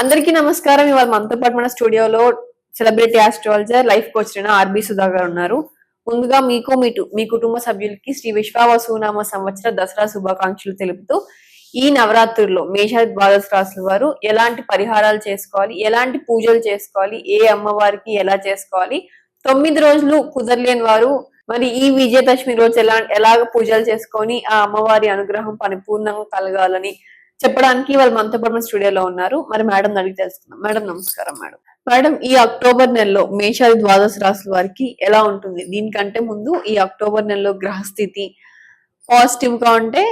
అందరికీ నమస్కారం. ఇవాళ మనతో పాటు మన స్టూడియోలో సెలబ్రిటీ ఆస్ట్రాలజర్, లైఫ్ కోచ్ అయిన ఆర్బి సుధా గారు ఉన్నారు. ముందుగా మీకు మీ కుటుంబ సభ్యులకి శ్రీ విశ్వావసునామ సంవత్సర దసరా శుభాకాంక్షలు తెలుపుతూ ఈ నవరాత్రుల్లో మేష ద్వాదశ రాశుల వారు ఎలాంటి పరిహారాలు చేసుకోవాలి, ఎలాంటి పూజలు చేసుకోవాలి, ఏ అమ్మవారికి ఎలా చేసుకోవాలి, 9 రోజులు కుదరలేని వారు మరి ఈ విజయదశమి రోజు ఎలాగ పూజలు చేసుకొని ఆ అమ్మవారి అనుగ్రహం పరిపూర్ణంగా కలగాలని చెప్పడానికి వాళ్ళు మనతో పాటు స్టూడియోలో ఉన్నారు. మరి మేడం అడిగి తెలుసుకుందాం. మేడం నమస్కారం. మేడం ఈ అక్టోబర్ నెలలో మేషాది ద్వాదశ రాశుల వారికి ఎలా ఉంటుంది? దీనికంటే ముందు ఈ అక్టోబర్ నెలలో గ్రహస్థితి పాజిటివ్ గా ఉంటే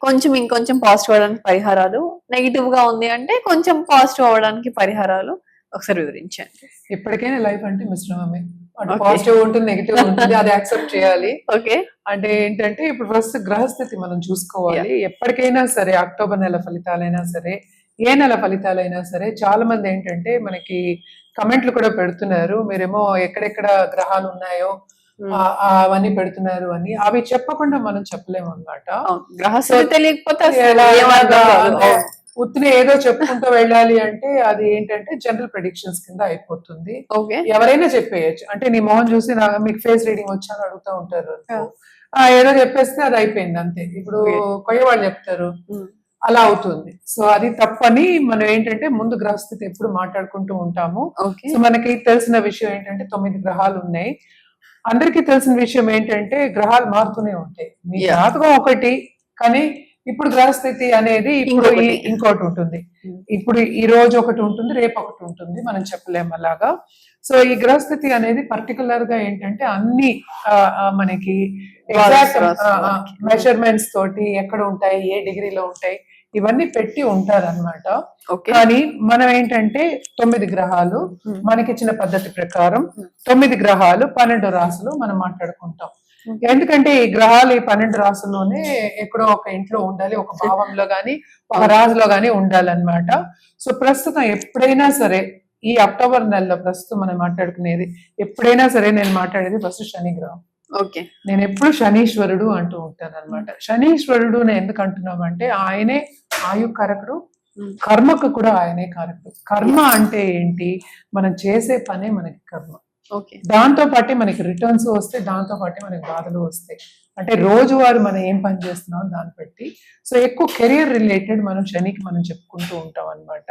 కొంచెం ఇంకొంచెం పాజిటివ్ అవడానికి పరిహారాలు, నెగిటివ్ గా ఉంది అంటే కొంచెం పాజిటివ్ అవడానికి పరిహారాలు ఒకసారి వివరించండి. ఎప్పటికైనా లైఫ్ అంటే మిశ్రమమే. పాజిటివ్ ఉంటుంది, నెగిటివ్ ఉంటుంది, అది యాక్సెప్ట్ చేయాలి. ఓకే, అంటే ఏంటంటే ఇప్పుడు ఫస్ట్ గ్రహస్థితి మనం చూసుకోవాలి. ఎప్పటికైనా సరే అక్టోబర్ నెల ఫలితాలైనా సరే, ఏ నెల ఫలితాలైనా సరే, చాలా మంది ఏంటంటే మనకి కమెంట్లు కూడా పెడుతున్నారు. మీరేమో ఎక్కడెక్కడ గ్రహాలు ఉన్నాయో అవన్నీ పెడుతున్నారు అని. అవి చెప్పకుండా మనం చెప్పలేము అన్నమాట. గ్రహస్థితి తెలియకపోతే ఉత్తిని ఏదో చెప్పుకుంటూ వెళ్ళాలి అంటే అది ఏంటంటే జనరల్ ప్రెడిక్షన్స్ కింద అయిపోతుంది. ఎవరైనా చెప్పేయచ్చు. అంటే నీ మొహం చూసి మీకు ఫేస్ రీడింగ్ వచ్చాను అడుగుతూ ఉంటారు, ఏదో చెప్పేస్తే అది అయిపోయింది అంతే. ఇప్పుడు కొయ్య వాళ్ళు చెప్తారు, అలా అవుతుంది. సో అది తప్పని మనం ఏంటంటే ముందు గ్రహస్థితి ఎప్పుడు మాట్లాడుకుంటూ ఉంటాము. సో మనకి తెలిసిన విషయం ఏంటంటే 9 గ్రహాలు ఉన్నాయి. అందరికీ తెలిసిన విషయం ఏంటంటే గ్రహాలు మారుతూనే ఉంటాయి. మీ జాతకం ఒకటి, కానీ ఇప్పుడు గ్రహస్థితి అనేది ఇప్పుడు ఇంకోటి ఉంటుంది. ఇప్పుడు ఈ రోజు ఒకటి ఉంటుంది, రేపు ఒకటి ఉంటుంది, మనం చెప్పలేము అలాగా. సో ఈ గ్రహస్థితి అనేది పర్టికులర్ గా ఏంటంటే అన్ని మనకి ఎగ్జాక్ట్ మెజర్మెంట్స్ తోటి ఎక్కడ ఉంటాయి, ఏ డిగ్రీలో ఉంటాయి, ఇవన్నీ పెట్టి ఉంటారు అనమాట. కానీ మనం ఏంటంటే 9 గ్రహాలు మనకిచ్చిన పద్ధతి ప్రకారం 9 గ్రహాలు 12 రాసులు మనం మాట్లాడుకుంటాం. ఎందుకంటే ఈ గ్రహాలు ఈ 12 రాసుల్లోనే ఎక్కడో ఒక ఇంట్లో ఉండాలి, ఒక భావంలో గాని ఒక రాజులో గాని ఉండాలన్నమాట. సో ప్రస్తుతం ఎప్పుడైనా సరే ఈ అక్టోబర్ నెలలో ప్రస్తుతం మనం మాట్లాడుకునేది ఎప్పుడైనా సరే నేను మాట్లాడేది ఫస్ట్ శని గ్రహం. నేను ఎప్పుడు శనీశ్వరుడు అంటూ ఉంటాను అనమాట. శనీశ్వరుడు నేను ఎందుకు అంటున్నామంటే ఆయనే ఆయుకారకుడు, కర్మకు కూడా ఆయనే కారకుడు. కర్మ అంటే ఏంటి? మనం చేసే పనే మనకి కర్మ. దాంతో పాటే మనకి రిటర్న్స్ వస్తాయి, దాంతో పాటే మనకి బాధలు వస్తాయి. అంటే రోజువారు మనం ఏం పని చేస్తున్నాం దాన్ని బట్టి. సో ఎక్కువ కెరియర్ రిలేటెడ్ మనం శనికి మనం చెప్పుకుంటూ ఉంటాం అనమాట.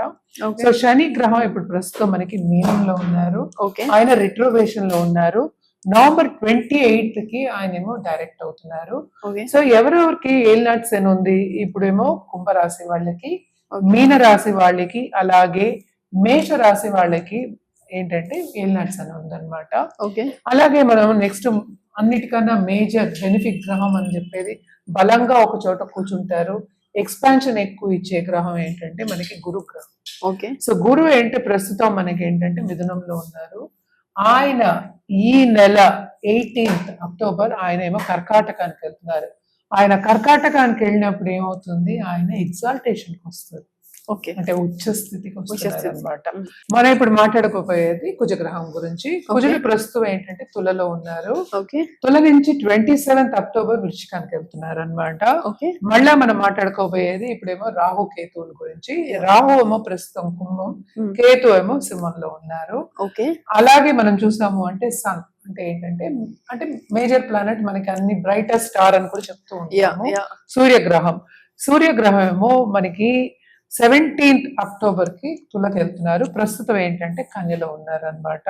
సో శని గ్రహం ఇప్పుడు ప్రస్తుతం మనకి మీనంలో ఉన్నారు, ఆయన రిట్రోవేషన్ లో ఉన్నారు. నవంబర్ 28 కి ఆయన ఏమో డైరెక్ట్ అవుతున్నారు. సో ఎవరెవరికి ఏలినాటి శని ఉంది? ఇప్పుడేమో కుంభరాశి వాళ్ళకి, మీన రాశి వాళ్ళకి, అలాగే మేష రాశి వాళ్ళకి ఏంటంటే ఏలినాటి శని ఉందన్నమాట. అలాగే మనం నెక్స్ట్ అన్నిటికన్నా మేజర్ బెనిఫిట్ గ్రహం అని చెప్పేది, బలంగా ఒక చోట కూర్చుంటారు, ఎక్స్పాన్షన్ ఎక్కువ ఇచ్చే గ్రహం ఏంటంటే మనకి గురు గ్రహం. సో గురువు ఏంటంటే ప్రస్తుతం మనకి ఏంటంటే మిథునంలో ఉన్నారు. ఆయన ఈ నెల 18th అక్టోబర్ ఆయన ఏమో కర్కాటకానికి వెళ్తున్నారు. ఆయన కర్కాటకానికి వెళ్ళినప్పుడు ఏమవుతుంది? ఆయన ఎగ్జాల్టేషన్కి వస్తుంది, అంటే ఉచ్చ స్థితికి వస్తుంది అనమాట. మనం ఇప్పుడు మాట్లాడుకోపోయేది కుజగ్రహం గురించి. కుజుడు ప్రస్తుతం ఏంటంటే తులలో ఉన్నారు. తుల నుంచి 27th అక్టోబర్ వృశ్చికానికి వెళ్తున్నారు అనమాట. మళ్ళా మనం మాట్లాడుకోబోయేది ఇప్పుడేమో రాహు కేతువుల గురించి. రాహు ఏమో ప్రస్తుతం కుంభం, కేతు ఏమో సింహంలో ఉన్నారు. అలాగే మనం చూసాము అంటే సన్ అంటే ఏంటంటే అంటే మేజర్ ప్లానెట్, మనకి అన్ని బ్రైటెస్ట్ స్టార్ అని కూడా చెప్తూ ఉంటాము. సూర్యగ్రహం. సూర్యగ్రహం ఏమో మనకి 17th అక్టోబర్ కి తులకి వెళ్తున్నారు. ప్రస్తుతం ఏంటంటే కన్యలో ఉన్నారు అనమాట.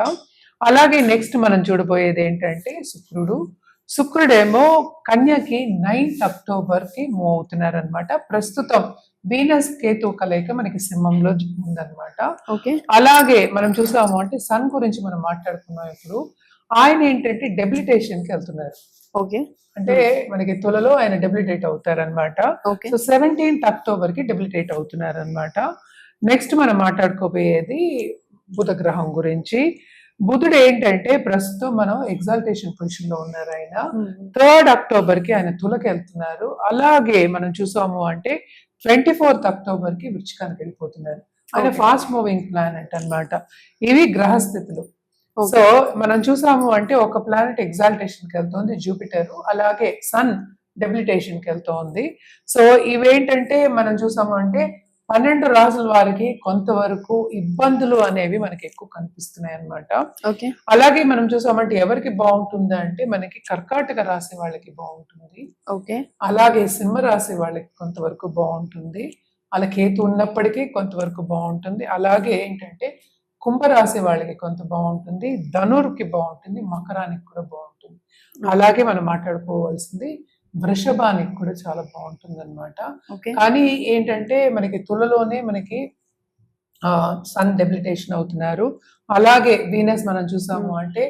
అలాగే నెక్స్ట్ మనం చూడబోయేది ఏంటంటే శుక్రుడు. శుక్రుడేమో కన్యకి 9th అక్టోబర్ కి మూవ్ అవుతున్నారు అనమాట. ప్రస్తుతం వీనస్ కేతు కలయిక మనకి సింహంలో ఉందన్నమాట. అలాగే మనం చూసాము అంటే సన్ గురించి మనం మాట్లాడుకున్నాం. ఇప్పుడు ఆయన ఏంటంటే డెబిలిటేషన్ కి వెళ్తున్నారు. అంటే మనకి తులలో ఆయన డెబిలిటేట్ అవుతారు అనమాట. సో 17th అక్టోబర్ కి డెబిలిటేట్ అవుతున్నారు అనమాట. నెక్స్ట్ మనం మాట్లాడుకోబోయేది బుధ గ్రహం గురించి. బుధుడు ఏంటంటే ప్రస్తుతం మనం ఎగ్జాల్టేషన్ పొజిషన్ లో ఉన్నారు. ఆయన 3rd అక్టోబర్ కి ఆయన తులకి వెళ్తున్నారు. అలాగే మనం చూసాము అంటే 24th అక్టోబర్ కి వృశ్చికానికి వెళ్ళిపోతున్నారు. ఆయన ఫాస్ట్ మూవింగ్ ప్లానెట్ అనమాట. ఇవి గ్రహస్థితులు. సో మనం చూసాము అంటే ఒక ప్లానెట్ ఎగ్జాల్టేషన్ కి వెళ్తోంది జూపిటర్, అలాగే సన్ డెబిలిటేషన్ కి వెళ్తోంది. సో ఇవేంటంటే మనం చూసాము అంటే 12 రాసుల వారికి కొంతవరకు ఇబ్బందులు అనేవి మనకి ఎక్కువ కనిపిస్తున్నాయి అన్నమాట. ఓకే. అలాగే మనం చూసామంటే ఎవరికి బాగుంటుంది అంటే మనకి కర్కాటక రాశి వాళ్ళకి బాగుంటుంది. ఓకే. అలాగే సింహ రాశి వాళ్ళకి కొంతవరకు బాగుంటుంది. అలా కేతు ఉన్నప్పటికీ కొంతవరకు బాగుంటుంది. అలాగే ఏంటంటే కుంభరాశి వాళ్ళకి కొంత బాగుంటుంది, ధనుర్కి బాగుంటుంది, మకరానికి కూడా బాగుంటుంది. అలాగే మనం మాట్లాడుకోవాల్సింది వృషభానికి కూడా చాలా బాగుంటుంది అనమాట. ఓకే. కానీ ఏంటంటే మనకి తులలోనే మనకి సన్ డెబిలిటేషన్ అవుతున్నారు. అలాగే వీనస్ మనం చూసాము అంటే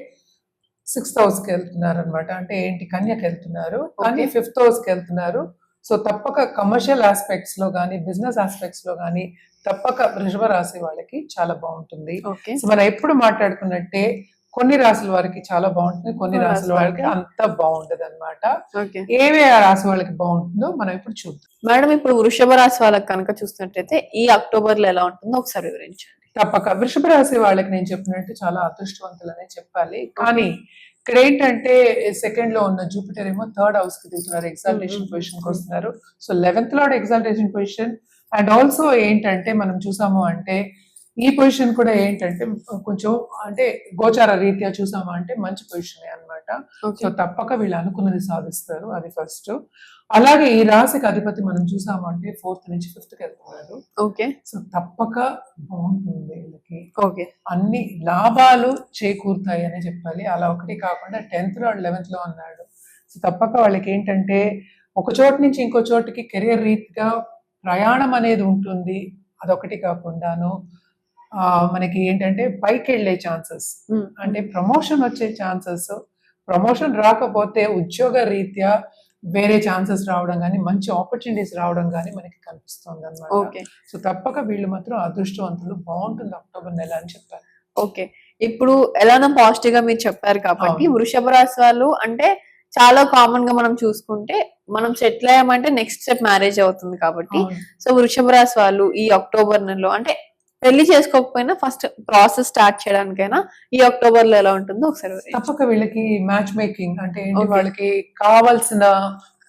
6th హౌస్ కి వెళ్తున్నారు అనమాట. అంటే ఏంటి కన్యకి వెళ్తున్నారు, కానీ 5th హౌస్ కి వెళ్తున్నారు. సో తప్పక కమర్షియల్ ఆస్పెక్ట్స్ లో కానీ బిజినెస్ ఆస్పెక్ట్స్ లో కానీ తప్పక వృషభ రాశి వాళ్ళకి చాలా బాగుంటుంది. ఓకే. సో మనం ఎప్పుడు మాట్లాడుకున్నట్టే కొన్ని రాశుల వారికి చాలా బాగుంటుంది, కొన్ని రాశుల వాళ్ళకి అంత బాగుంటది అనమాట. ఓకే. ఏవే ఆ రాశి వాళ్ళకి బాగుంటుందో మనం ఇప్పుడు చూద్దాం. మేడం, ఇప్పుడు వృషభ రాశి వాళ్ళకి కనుక చూసినట్టయితే ఈ అక్టోబర్ లో ఎలా ఉంటుందో ఒకసారి వివరించండి. తప్పక వృషభ రాశి వాళ్ళకి నేను చెప్పినట్టు చాలా అదృష్టవంతులనే చెప్పాలి. కానీ ఇక్కడ ఏంటంటే సెకండ్ లో ఉన్న జూపిటర్ ఏమో 3rd హౌస్ కి దిగుతున్నారు, ఎగ్జాల్టేషన్ పొజిషన్ కి వస్తున్నారు. So 11th lord exaltation position. And also ఏంటంటే మనం చూసాము అంటే ఈ పొజిషన్ కూడా ఏంటంటే కొంచెం అంటే గోచార రీత్యా చూసాము అంటే మంచి పొజిషన్ అన్నమాట. సో తప్పక వీళ్ళు అనుకున్నది సాధిస్తారు, అది ఫస్ట్. అలాగే ఈ రాశికి అధిపతి మనం చూసాము అంటే 4th నుంచి 5th కి వెళ్తున్నారు. ఓకే. సో తప్పక బాగుంటుంది వీళ్ళకి, ఓకే. అన్ని లాభాలు చేకూరుతాయి అని చెప్పాలి. అలా ఒకటి కాకుండా 10th లార్డ్ 11th లో ఉన్నాడు. సో తప్పక వాళ్ళకి ఏంటంటే ఒక చోటు నుంచి ఇంకో చోటుకి కెరియర్ రీతిగా ప్రయాణం అనేది ఉంటుంది. అదొకటి కాకుండాను మనకి ఏంటంటే పైకి వెళ్ళే ఛాన్సెస్, అంటే ప్రమోషన్ వచ్చే ఛాన్సెస్, ప్రమోషన్ రాకపోతే ఉద్యోగ రీత్యా వేరే ఛాన్సెస్ రావడం కానీ మంచి ఆపర్చునిటీస్ రావడం కానీ మనకి కనిపిస్తుంది అనమాట. సో తప్పక వీళ్ళు మాత్రం అదృష్టవంతులు, బాగుంటుంది అక్టోబర్ నెల అని చెప్పారు. ఓకే. ఇప్పుడు ఎలానో పాజిటివ్ గా మీరు చెప్పారు కాబట్టి వృషభ రాశి వాళ్ళు అంటే చాలా కామన్ గా మనం చూసుకుంటే మనం సెటిల్ అయ్యామంటే నెక్స్ట్ స్టెప్ మ్యారేజ్ అవుతుంది కాబట్టి సో వృషభ రాశి వాళ్ళు ఈ అక్టోబర్ నెలలో అంటే పెళ్లి చేసుకోకపోయినా ఫస్ట్ ప్రాసెస్ స్టార్ట్ చేయడానికైనా ఈ అక్టోబర్ లో ఎలా ఉంటుందో ఒకసారి. తప్పక వీళ్ళకి మ్యాచ్ మేకింగ్ అంటే వాళ్ళకి కావాల్సిన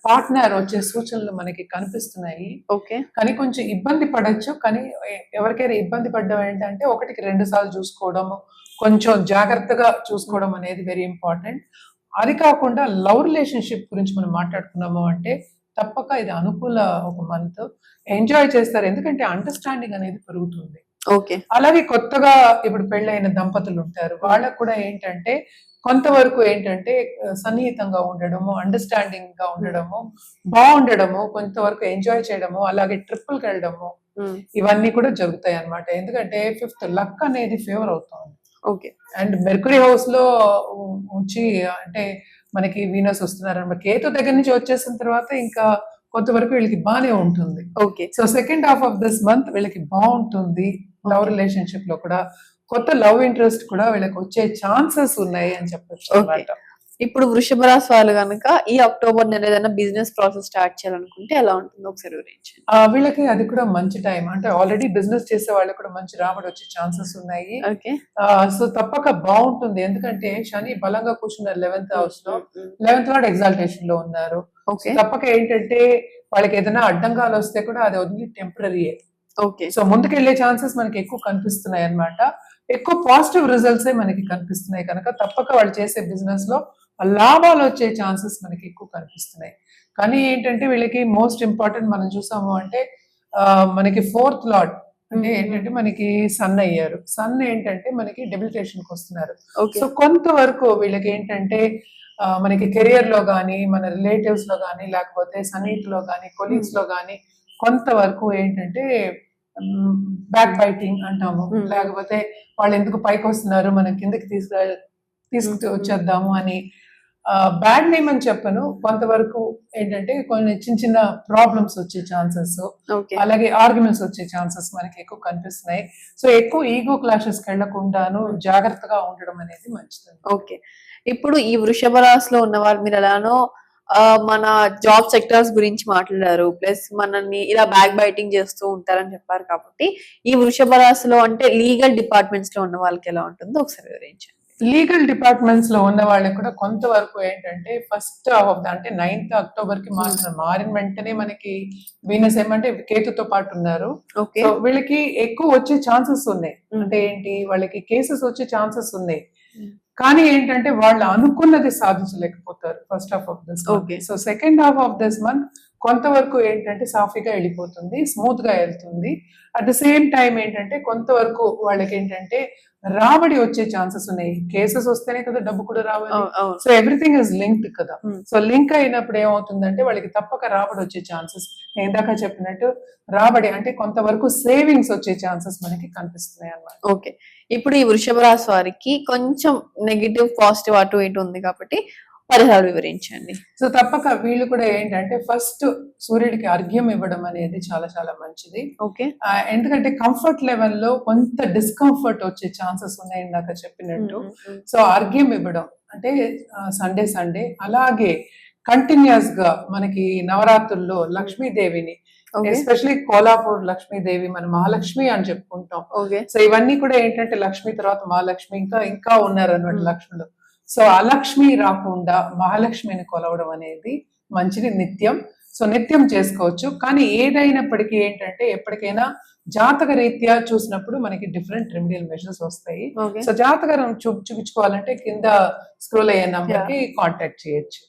పార్ట్నర్ వచ్చే సూచనలు మనకి కనిపిస్తున్నాయి. ఓకే. కానీ కొంచెం ఇబ్బంది పడచ్చు. కానీ ఎవరికైనా ఇబ్బంది పడ్డం ఏంటంటే 1కి 2 సార్లు చూసుకోవడం, కొంచెం జాగ్రత్తగా చూసుకోవడం అనేది వెరీ ఇంపార్టెంట్. అది కాకుండా లవ్ రిలేషన్షిప్ గురించి మనం మాట్లాడుకున్నాము అంటే తప్పక ఇది అనుకూల ఒక మంత్, ఎంజాయ్ చేస్తారు. ఎందుకంటే అండర్స్టాండింగ్ అనేది పెరుగుతుంది. ఓకే. అలాగే కొత్తగా ఇప్పుడు పెళ్ళైన దంపతులు ఉంటారు, వాళ్ళకు కూడా ఏంటంటే కొంతవరకు ఏంటంటే సన్నిహితంగా ఉండడము, అండర్స్టాండింగ్ గా ఉండడము, బాగుండడము, కొంతవరకు ఎంజాయ్ చేయడము, అలాగే ట్రిప్పుల్కి వెళ్ళడము, ఇవన్నీ కూడా జరుగుతాయి అన్నమాట. ఎందుకంటే 5th లక్ అనేది ఫేవర్ అవుతుంది. ఓకే. అండ్ మెర్కురీ హౌస్ లో వచ్చి అంటే మనకి వీనస్ వస్తున్నారు అనమాట. కేతు దగ్గర నుంచి వచ్చేసిన తర్వాత ఇంకా కొంతవరకు వీళ్ళకి బాగానే ఉంటుంది. Okay. So second half of this month వీళ్ళకి బాగుంటుంది. లవ్ రిలేషన్షిప్ లో కూడా కొత్త లవ్ ఇంట్రెస్ట్ కూడా వీళ్ళకి వచ్చే ఛాన్సెస్ ఉన్నాయి అని చెప్పొచ్చు అన్నమాట. ఇప్పుడు వృషభ రాశి వాళ్ళు కనుక ఈ అక్టోబర్ నెల ఏదైనా బిజినెస్ ప్రాసెస్ స్టార్ట్ చేయాలనుకుంటే ఎలా ఉంటుంది ఒకసారి వివరించండి. వీళ్ళకి అది కూడా మంచి టైం. అంటే ఆల్రెడీ బిజినెస్ చేసే వాళ్ళకి కూడా మంచి రాబడి వచ్చే ఛాన్సెస్ ఉన్నాయి. సో తప్పక బాగుంటుంది. ఎందుకంటే శని బలంగా కూర్చున్నారు 11th హౌస్ లో, 11th లార్డ్ ఎగ్జాల్టేషన్ లో ఉన్నారు. తప్పక ఏంటంటే వాళ్ళకి ఏదైనా అడ్డంగాలు వస్తే కూడా అది ఓన్లీ టెంపరరీయే. ఓకే. సో ముందుకెళ్లే ఛాన్సెస్ మనకి ఎక్కువ కనిపిస్తున్నాయి అన్నమాట. ఎక్కువ పాజిటివ్ రిజల్ట్స్ మనకి కనిపిస్తున్నాయి కనుక తప్పక వాళ్ళు చేసే బిజినెస్ లో లాభాలు వచ్చే ఛాన్సెస్ మనకి ఎక్కువ కనిపిస్తున్నాయి. కానీ ఏంటంటే వీళ్ళకి మోస్ట్ ఇంపార్టెంట్ మనం చూసాము అంటే మనకి 4th లార్డ్ అంటే ఏంటంటే మనకి సన్ అయ్యారు. సన్ ఏంటంటే మనకి డెబిలిటేషన్ కి వస్తున్నారు. సో కొంతవరకు వీళ్ళకి ఏంటంటే మనకి కెరియర్ లో గానీ, మన రిలేటివ్స్ లో గానీ, లేకపోతే సన్నిహితులో గానీ, కొలీగ్స్ లో గానీ కొంతవరకు ఏంటంటే బ్యాక్ బైటింగ్ అంటాము, లేకపోతే వాళ్ళు ఎందుకు పైకి వస్తున్నారు మనం కిందకి తీసుకొచ్చేద్దాము అని బ్యాడ్ నేమ్ అని చెప్పను. కొంతవరకు ఏంటంటే కొన్ని చిన్న చిన్న ప్రాబ్లమ్స్ వచ్చే ఛాన్సెస్, అలాగే ఆర్గ్యుమెంట్స్ వచ్చే ఛాన్సెస్ మనకి ఎక్కువ కనిపిస్తున్నాయి. సో ఎక్కువ ఈగో క్లాషెస్ కి వెళ్లకుండాను జాగ్రత్తగా ఉండడం అనేది మంచిది. ఓకే. ఇప్పుడు ఈ వృషభ రాశిలో ఉన్న వాళ్ళు మీరు ఎలానో మన జాబ్ సెక్టర్స్ గురించి మాట్లాడారు, ప్లస్ మనల్ని ఇలా బ్యాక్ బైటింగ్ చేస్తూ ఉంటారని చెప్పారు కాబట్టి ఈ వృషభ రాశిలో అంటే లీగల్ డిపార్ట్మెంట్స్ లో ఉన్న వాళ్ళకి ఎలా ఉంటుందో ఒకసారి వివరించండి. లీగల్ డిపార్ట్మెంట్స్ లో ఉన్న వాళ్ళకి కూడా కొంతవరకు ఏంటంటే ఫస్ట్ ఆఫ్ అంటే 9th అక్టోబర్ కి మారిన వెంటనే మనకి వీనస్ ఏమంటే కేతుతో పాటు ఉన్నారు. ఓకే. సో వీళ్ళకి ఎక్కువ వచ్చే ఛాన్సెస్ ఉన్నాయి. అంటే ఏంటి, వాళ్ళకి కేసెస్ వచ్చే ఛాన్సెస్ ఉన్నాయి. కానీ ఏంటంటే వాళ్ళు అనుకున్నది సాధించలేకపోతారు first half of this month. Okay. So second half of this month కొంతవరకు ఏంటంటే సాఫీగా వెళ్ళిపోతుంది, స్మూత్ గా వెళ్తుంది. అట్ ద సేమ్ టైం ఏంటంటే కొంతవరకు వాళ్ళకి ఏంటంటే రాబడి వచ్చే ఛాన్సెస్ ఉన్నాయి. కేసెస్ వస్తేనే కదా డబ్బు కూడా రావాలి. అవును. సో ఎవ్రీథింగ్ ఇస్ లింక్డ్ కదా. Hmm. సో లింక్ అయినప్పుడు ఏమవుతుందంటే వాళ్ళకి తప్పక రాబడి వచ్చే ఛాన్సెస్, నేను ఇందాక చెప్పినట్టు రాబడి అంటే కొంతవరకు సేవింగ్స్ వచ్చే ఛాన్సెస్ మనకి కనిపిస్తున్నాయి అన్నమాట. ఓకే. ఇప్పుడు ఈ వృషభ రాశి వారికి కొంచెం నెగిటివ్ పాజిటివ్ అటు ఇటు ఉంది కాబట్టి పరిహారాలు వివరించండి. సో తప్పక వీళ్ళు కూడా ఏంటంటే ఫస్ట్ సూర్యుడికి అర్ఘ్యం ఇవ్వడం అనేది చాలా చాలా మంచిది. ఓకే. ఎందుకంటే కంఫర్ట్ లెవెల్లో కొంత డిస్కంఫర్ట్ వచ్చే ఛాన్సెస్ ఉన్నాయి ఇందాక చెప్పినట్టు. సో అర్ఘ్యం ఇవ్వడం అంటే సండే అలాగే కంటిన్యూస్ గా మనకి నవరాత్రుల్లో లక్ష్మీదేవిని, ఎస్పెషలీ కోలాపూర్ లక్ష్మీదేవి మన మహాలక్ష్మి అని చెప్పుకుంటాం. ఓకే. సో ఇవన్నీ కూడా ఏంటంటే లక్ష్మి తర్వాత మహాలక్ష్మి ఇంకా ఉన్నారు అన్నమాట లక్ష్ములు. సో అలక్ష్మి రాకుండా మహాలక్ష్మిని కొలవడం అనేది మంచిది నిత్యం. సో నిత్యం చేసుకోవచ్చు. కానీ ఏదైనప్పటికీ ఏంటంటే ఎప్పటికైనా జాతక రీత్యా చూసినప్పుడు మనకి డిఫరెంట్ రెమెడియల్ మెజర్స్ వస్తాయి. ఓకే. సో జాతకం చూపించుకోవాలంటే కింద స్క్రోల్ అయ్యే నంబర్ కి కాంటాక్ట్ చేయొచ్చు.